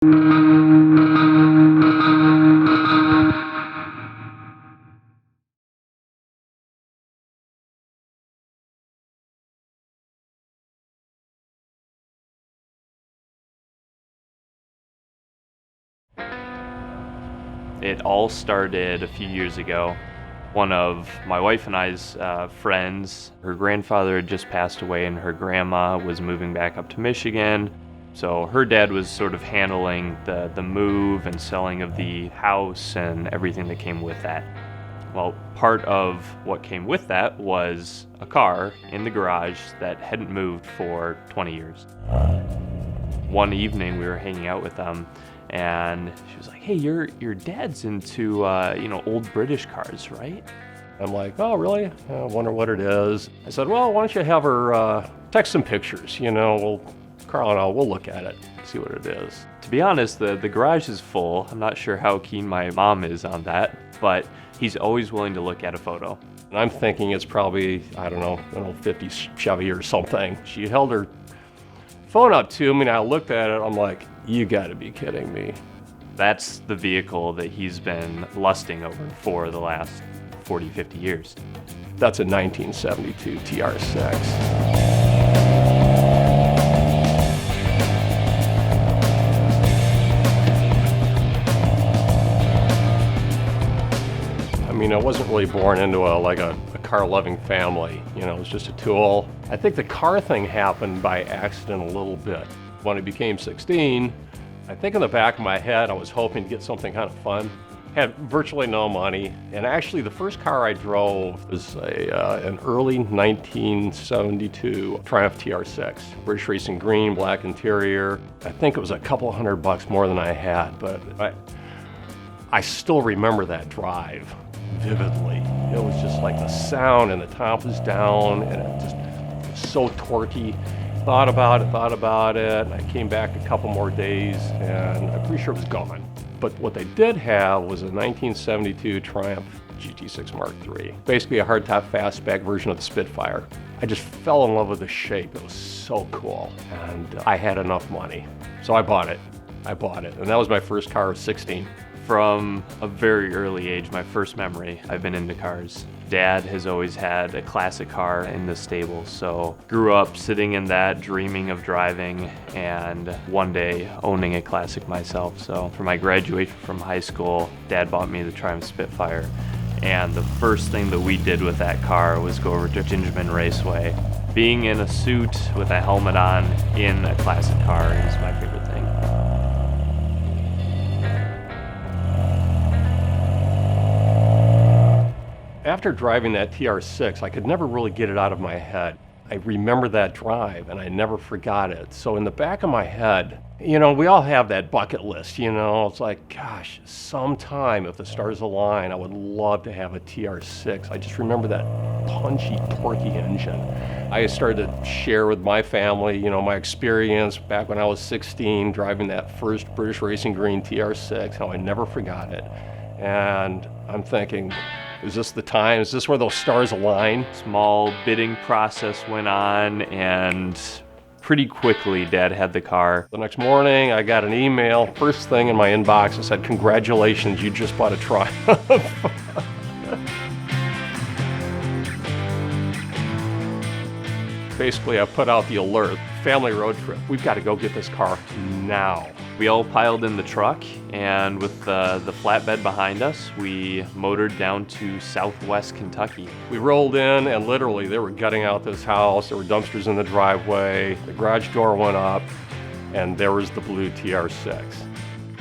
It all started a few years ago. One of my wife and I's friends, her grandfather had just passed away and her grandma was moving back up to Michigan. So her dad was sort of handling the move and selling of the house and everything that came with that. Well, part of what came with that was a car in the garage that hadn't moved for 20 years. One evening we were hanging out with them and she was like, "Hey, your dad's into old British cars, right?" I'm like, "Oh, really? I wonder what it is." I said, "Well, why don't you have her text some pictures? Carl and we'll look at it, see what it is." To be honest, the garage is full. I'm not sure how keen my mom is on that, but he's always willing to look at a photo. And I'm thinking it's probably, I don't know, an old 50s Chevy or something. She held her phone up to me and I looked at it. I'm like, "You gotta be kidding me." That's the vehicle that he's been lusting over for the last 40, 50 years. That's a 1972 TR6. I mean, I wasn't really born into a car-loving family. It was just a tool. I think the car thing happened by accident a little bit. When I became 16, I think in the back of my head, I was hoping to get something kind of fun. Had virtually no money, and actually the first car I drove was an early 1972 Triumph TR6. British Racing green, black interior. I think it was a couple $100 more than I had, but I still remember that drive vividly. It was just like the sound, and the top was down, and it was so torquey. Thought about it, and I came back a couple more days, and I'm pretty sure it was gone. But what they did have was a 1972 Triumph GT6 Mark III. Basically a hardtop fastback version of the Spitfire. I just fell in love with the shape. It was so cool, and I had enough money. So I bought it, and that was my first car at 16. From a very early age, my first memory, I've been into cars. Dad has always had a classic car in the stable, so grew up sitting in that, dreaming of driving, and one day owning a classic myself. So for my graduation from high school, Dad bought me the Triumph Spitfire, and the first thing that we did with that car was go over to Gingerman Raceway. Being in a suit with a helmet on in a classic car is my favorite thing. After driving that TR6, I could never really get it out of my head. I remember that drive and I never forgot it. So in the back of my head, we all have that bucket list, it's like, gosh, sometime if the stars align, I would love to have a TR6. I just remember that punchy, torquey engine. I started to share with my family, my experience back when I was 16, driving that first British Racing green TR6, how I never forgot it. And I'm thinking, is this the time? Is this where those stars align? Small bidding process went on, and pretty quickly Dad had the car. The next morning I got an email, first thing in my inbox, it said, "Congratulations, you just bought a Triumph." Basically I put out the alert, family road trip. We've got to go get this car now. We all piled in the truck, and with the flatbed behind us, we motored down to southwest Kentucky. We rolled in, and literally they were gutting out this house. There were dumpsters in the driveway. The garage door went up, and there was the blue TR6.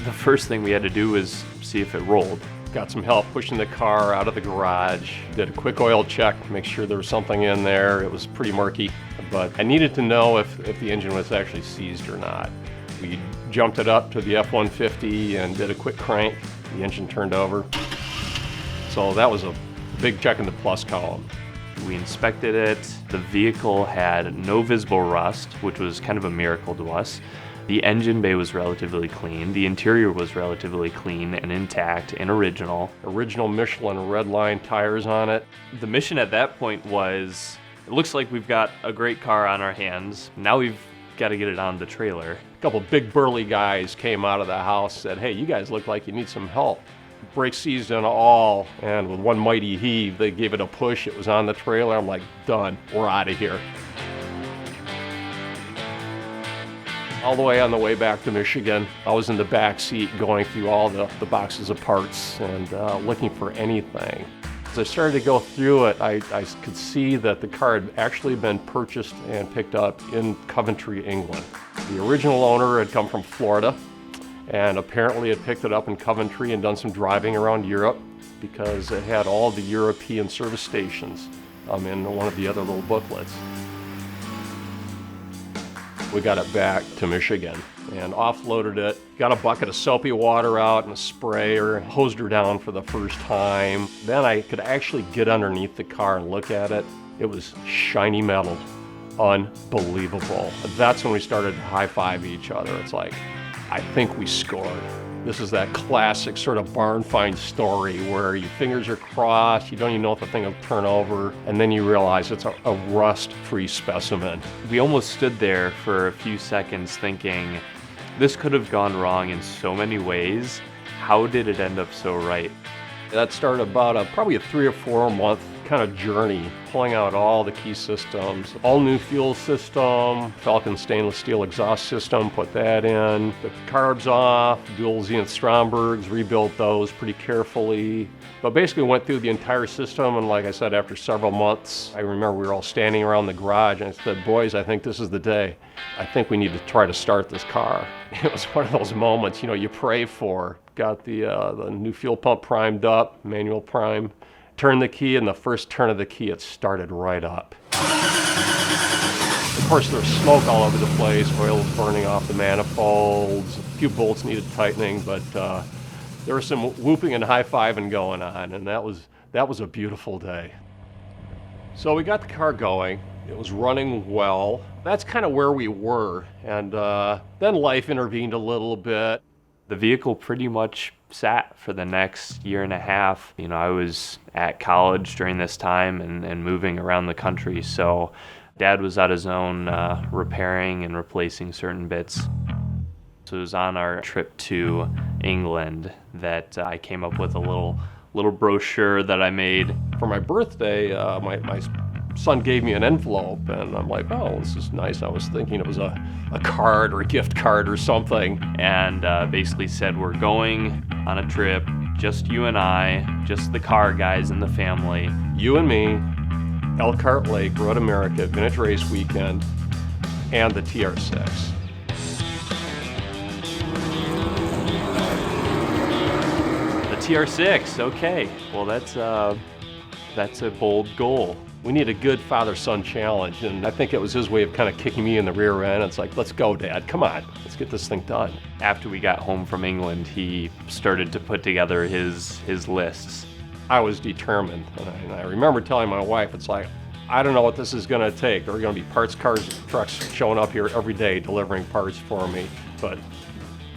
The first thing we had to do was see if it rolled. Got some help pushing the car out of the garage. Did a quick oil check, make sure there was something in there. It was pretty murky, but I needed to know if the engine was actually seized or not. We jumped it up to the F-150 and did a quick crank. The engine turned over. So that was a big check in the plus column. We inspected it. The vehicle had no visible rust, which was kind of a miracle to us. The engine bay was relatively clean. The interior was relatively clean and intact and original. Original Michelin red line tires on it. The mission at that point was, it looks like we've got a great car on our hands. Now we've got to get it on the trailer. A couple big burly guys came out of the house, said, "Hey, you guys look like you need some help." Brake seized and all, and with one mighty heave, they gave it a push. It was on the trailer. I'm like, done, we're out of here. All the way on the way back to Michigan, I was in the back seat going through all the boxes of parts and looking for anything. As I started to go through it, I could see that the car had actually been purchased and picked up in Coventry, England. The original owner had come from Florida, and apparently had picked it up in Coventry and done some driving around Europe because it had all the European service stations in one of the other little booklets. We got it back to Michigan and offloaded it, got a bucket of soapy water out and a sprayer, hosed her down for the first time. Then I could actually get underneath the car and look at it. It was shiny metal, unbelievable. That's when we started to high-five each other. It's like, I think we scored. This is that classic sort of barn find story where your fingers are crossed, you don't even know if the thing will turn over, and then you realize it's a rust-free specimen. We almost stood there for a few seconds thinking, this could have gone wrong in so many ways. How did it end up so right? That started about probably a 3 or 4 month kind of journey, pulling out all the key systems, all new fuel system, Falcon stainless steel exhaust system, put that in, took the carbs off, dual Zenith Strombergs, rebuilt those pretty carefully. But basically went through the entire system, and like I said, after several months, I remember we were all standing around the garage and I said, "Boys, I think this is the day. I think we need to try to start this car." It was one of those moments, you pray for. Got the new fuel pump primed up, manual prime, turned the key, and the first turn of the key, it started right up. Of course, there was smoke all over the place, oil was burning off the manifolds, a few bolts needed tightening, but there was some whooping and high-fiving going on, and that was a beautiful day. So we got the car going. It was running well. That's kind of where we were, and then life intervened a little bit. The vehicle pretty much sat for the next year and a half. I was at college during this time and moving around the country, so Dad was on his own repairing and replacing certain bits. So it was on our trip to England that I came up with a little brochure that I made. For my birthday, my son gave me an envelope, and I'm like, oh, this is nice. I was thinking it was a card or a gift card or something. And basically said, we're going on a trip, just you and I, just the car guys in the family. You and me, Elkhart Lake, Road America, Vintage Race Weekend, and the TR6. The TR6, okay. Well, that's a bold goal. We need a good father-son challenge, and I think it was his way of kind of kicking me in the rear end. It's like, let's go, Dad, come on, let's get this thing done. After we got home from England, he started to put together his lists. I was determined, and I remember telling my wife, it's like, I don't know what this is going to take. There are going to be parts cars and trucks showing up here every day delivering parts for me, but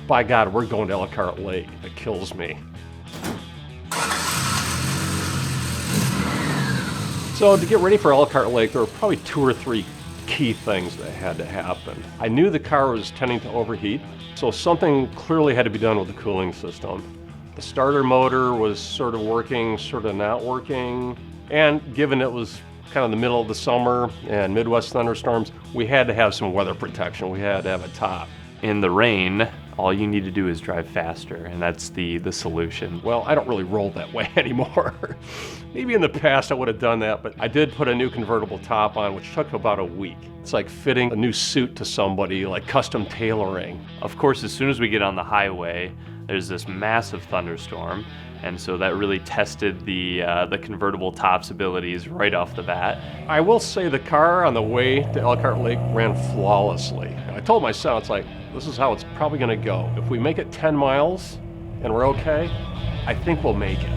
by God, we're going to Elkhart Lake. It kills me. So to get ready for Elkhart Lake, there were probably 2 or 3 key things that had to happen. I knew the car was tending to overheat, so something clearly had to be done with the cooling system. The starter motor was sort of working, sort of not working, and given it was kind of the middle of the summer and Midwest thunderstorms, we had to have some weather protection. We had to have a top. In the rain, all you need to do is drive faster, and that's the solution. Well, I don't really roll that way anymore. Maybe in the past I would have done that, but I did put a new convertible top on, which took about a week. It's like fitting a new suit to somebody, like custom tailoring. Of course, as soon as we get on the highway, there's this massive thunderstorm, and so that really tested the convertible top's abilities right off the bat. I will say the car on the way to Elkhart Lake ran flawlessly. I told my son, it's like, this is how it's probably going to go. If we make it 10 miles and we're okay, I think we'll make it.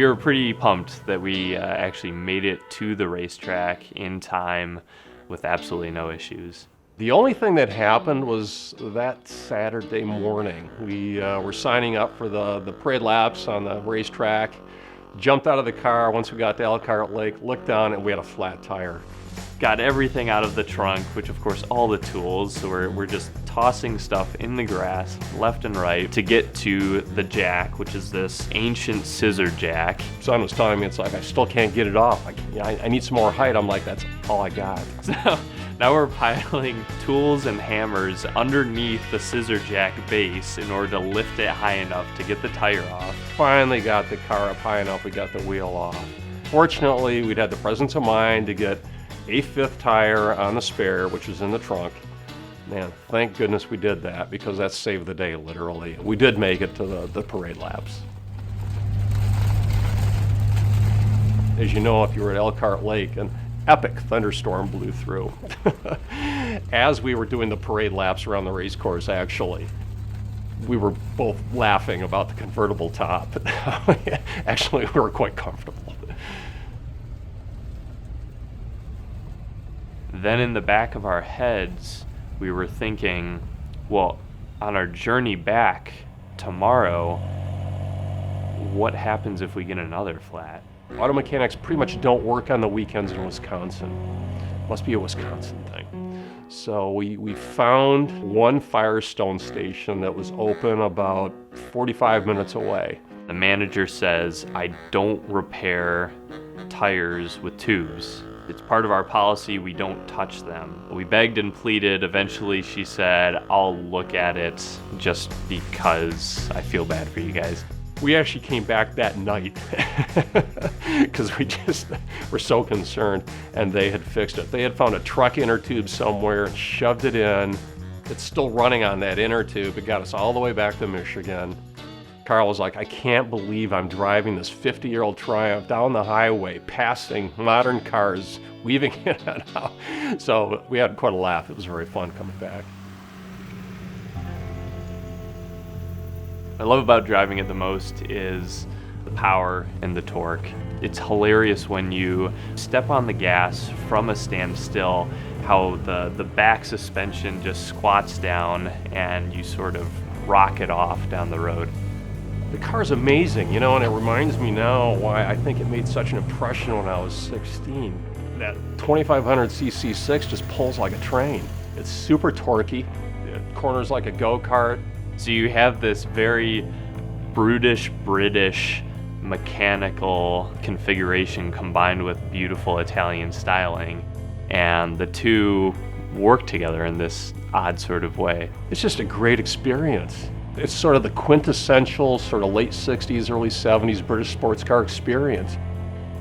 We were pretty pumped that we actually made it to the racetrack in time with absolutely no issues. The only thing that happened was that Saturday morning. We were signing up for the parade laps on the racetrack, jumped out of the car once we got to Elkhart Lake, looked down, and we had a flat tire. Got everything out of the trunk, which of course all the tools, so we're just tossing stuff in the grass left and right to get to the jack, which is this ancient scissor jack. Son was telling me, it's like, I still can't get it off. I need some more height. I'm like, that's all I got. So now we're piling tools and hammers underneath the scissor jack base in order to lift it high enough to get the tire off. Finally got the car up high enough, we got the wheel off. Fortunately, we'd had the presence of mind to get a fifth tire on the spare, which was in the trunk. Man, thank goodness we did that, because that saved the day, literally. We did make it to the parade laps. As you know, if you were at Elkhart Lake, an epic thunderstorm blew through. As we were doing the parade laps around the race course, actually, we were both laughing about the convertible top. Actually, we were quite comfortable. Then in the back of our heads, we were thinking, well, on our journey back tomorrow, what happens if we get another flat? Auto mechanics pretty much don't work on the weekends in Wisconsin. Must be a Wisconsin thing. So we found one Firestone station that was open about 45 minutes away. The manager says, I don't repair tires with tubes. It's part of our policy, we don't touch them. We begged and pleaded. Eventually she said, I'll look at it just because I feel bad for you guys. We actually came back that night because we just were so concerned, and they had fixed it. They had found a truck inner tube somewhere and shoved it in. It's still running on that inner tube. It got us all the way back to Michigan. Karl was like, I can't believe I'm driving this 50-year-old Triumph down the highway, passing modern cars, weaving in and out. So we had quite a laugh. It was very fun coming back. What I love about driving it the most is the power and the torque. It's hilarious when you step on the gas from a standstill, how the back suspension just squats down and you sort of rocket off down the road. The car's amazing, you know, and it reminds me now why I think it made such an impression when I was 16. That 2500cc 6 just pulls like a train. It's super torquey, it corners like a go-kart. So you have this very brutish British mechanical configuration combined with beautiful Italian styling, and the two work together in this odd sort of way. It's just a great experience. It's sort of the quintessential sort of late 60s, early 70s British sports car experience.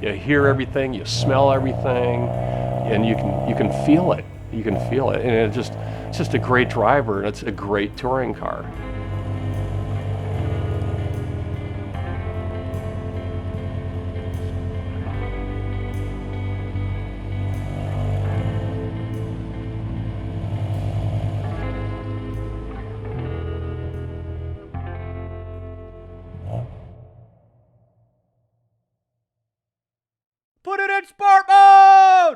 You hear everything, you smell everything, and you can feel it. You can feel it, and it's just a great driver, and it's a great touring car. Put it in sport mode!